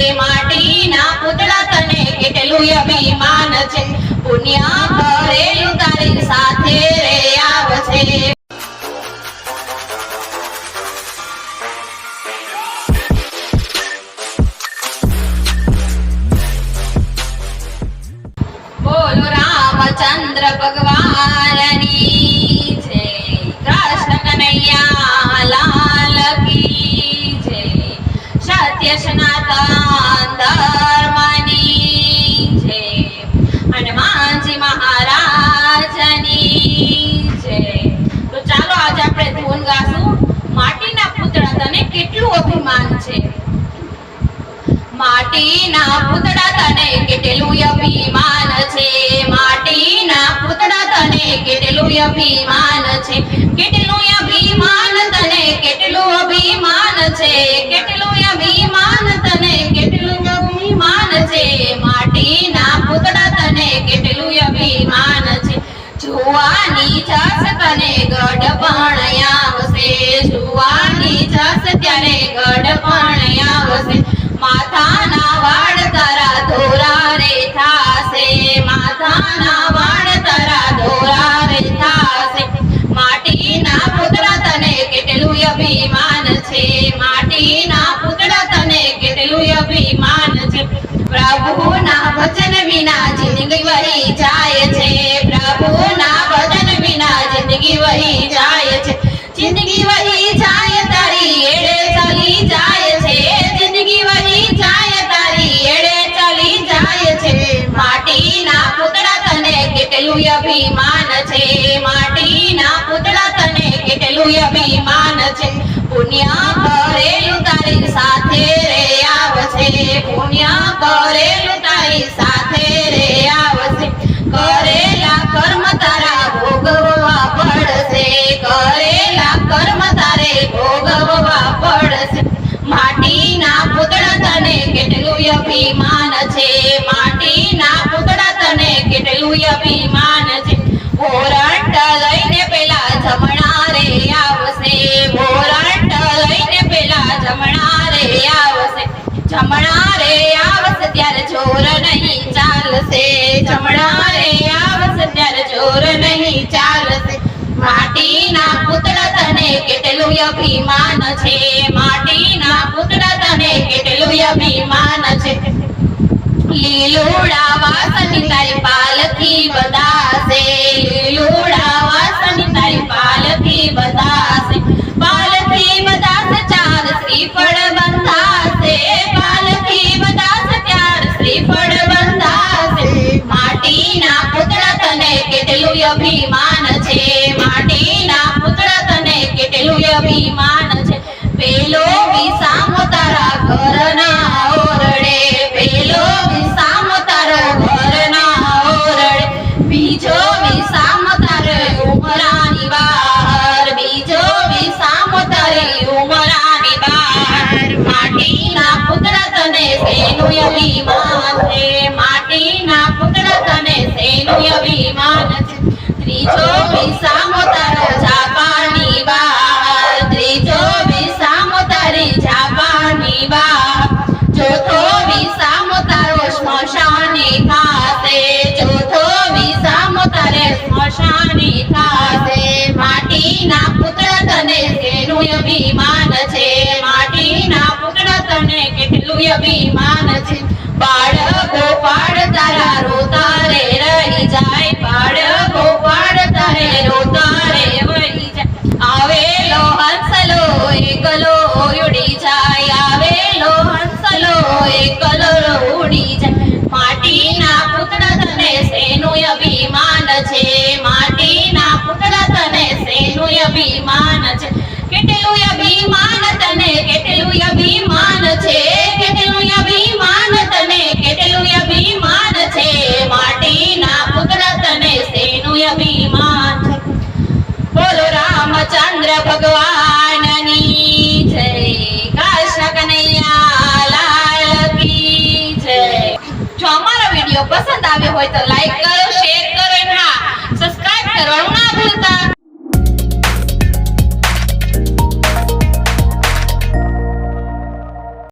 માટીના પૂતળા તને કેટલું અભિમાન છે, પુણ્ય કરેલું તારી સાથે રે આવશે. બોલો રામચંદ્ર ભગવાનની જય, કૃષ્ણ કનૈયા લાલ કી જય, સત્ય સનાતન ધર્મની જય, હનુમાનજી મહારાજની જય. તો ચાલો આજે આપણે ધૂન ગાશું. માટીના પુતળા તને કેટલું અભિમાન છે, માટીના પુતળા તને કેટલું અભિમાન છે, માટીના પુતળા તને કેટલું અભિમાન છે, કેટલું અભિમાન તને કેટલું અભિમાન છે, કેટલું અભિમાન તને કેટલું અભિમાન છે, માટીના પુતળા તને કેટલું અભિમાન છે. જુવાની જસ તને ગઢપણ આવશે, જુવાની જસ ત્યારે ગઢપણ આવશે, માથાના વાળ તારા ધોરા રે થાશે, માથાના વાળ તારા ધોરા રે થાશે. માટીના પુતળા તને કેટલું અભિમાન છે, માટીના પુતળા તને કેટલું અભિમાન છે. પ્રભુના ભજન વિના જિંદગી વહી જાય છે, પ્રભુના ભજન વિના જિંદગી વહી જાય છે, જિંદગી વહી જાય તારી એડે ચાલી જાય છે, જિંદગી વહી જાય તારી એડે ચાલી જાય છે. માટીના પુતળા તને કેટલું અભિમાન છે, માટીના પુતળા તને કેટલું અભિમાન છે. પુણ્ય કરેલું તારી સાથે રે આવશે, પુણ્ય કરેલું તારી સાથે રે આવશે. કરેલા કર્મ તારા ભોગવવા પડશે, કરેલા કર્મ તારે ભોગવવા પડશે. માટીના પુતળા તને કેટલું અભિમાન છે, માટીના પુતળા તને કેટલું અભિમાન છે. મોરટ લઈને પેલા જમણા રે આવશે, મોરટ લઈને પેલા જમણા રે આવશે, જમણા રે આવશે ત્યારે ચોર નહીં ચાલશે, જમણા રે આવશે ત્યારે ચોર નહીં ચાલશે. માટીના પુતળા તને કેટલું અભિમાન છે, માટીના પુતળા તને કેટલું અભિમાન છે. લીલુડા વાસની તારી પાલખી બધાશે, લીલુડા વાસની તારી પાલખી બધાશે, પાલખી બધાશે ચાર શ્રીફળ બંધાશે, પાલખી બધાશે ચાર શ્રીફળ બંધાશે. માટીના પુતળા તને કેટલું અભિમાન છે, માટીના પુતળા તને કેટલું અભિમાન છે. પેલો વિસામો તારા ઘરના ઓરડે, પેલો વિસામો તારો ઘરના ઓરડે, બીજો વિસામો તારે ઉમરાની બહાર, બીજો વિસામો તારી ઉમરાની બહાર. માટીના પુતળા તને શેનું અભિમાન છે, માટીના પુતળા તને શેનું અભિમાન છે. ત્રીજો વિસામો તારો જાપાની બહાર, ત્રીજો વિસામો તારી જાપાની બહાર. ચોથો વિસામો તારો સ્મશાની થાશે, ચોથો વિસામો તારે સ્મશાની થાશે. માટીના પુતળા તને શેનું અભિમાન છે, માટીના પુતળા તને કેટલું અભિમાન છે. બાળકો પાડ તારા રોતા રે રહી જાય, બાળકો પાડ તારે રોતા રે વહી જાય. આવેલો હંસલો એકલો ઉડી જાય, આવેલો હંસલો એકલો ઉડી જાય. માટીના પુતળા તને શેનું અભિમાન છે, માટીના પુતળા તને શેનું અભિમાન છે. કેટલું અભિમાન તને કેટલું અભિમાન છે, કેટલું અભિમાન તને કેટલું અભિમાન છે. માટીના પુતળા તને શેનું અભિમાન છે. બોલો રામચંદ્ર ભગવાનની જય, કૃષ્ણ કનૈયા લાલ કી જય. જો અમારો વિડિયો પસંદ આવ્યો હોય તો લાઈક કરો, શેર કરો અને હા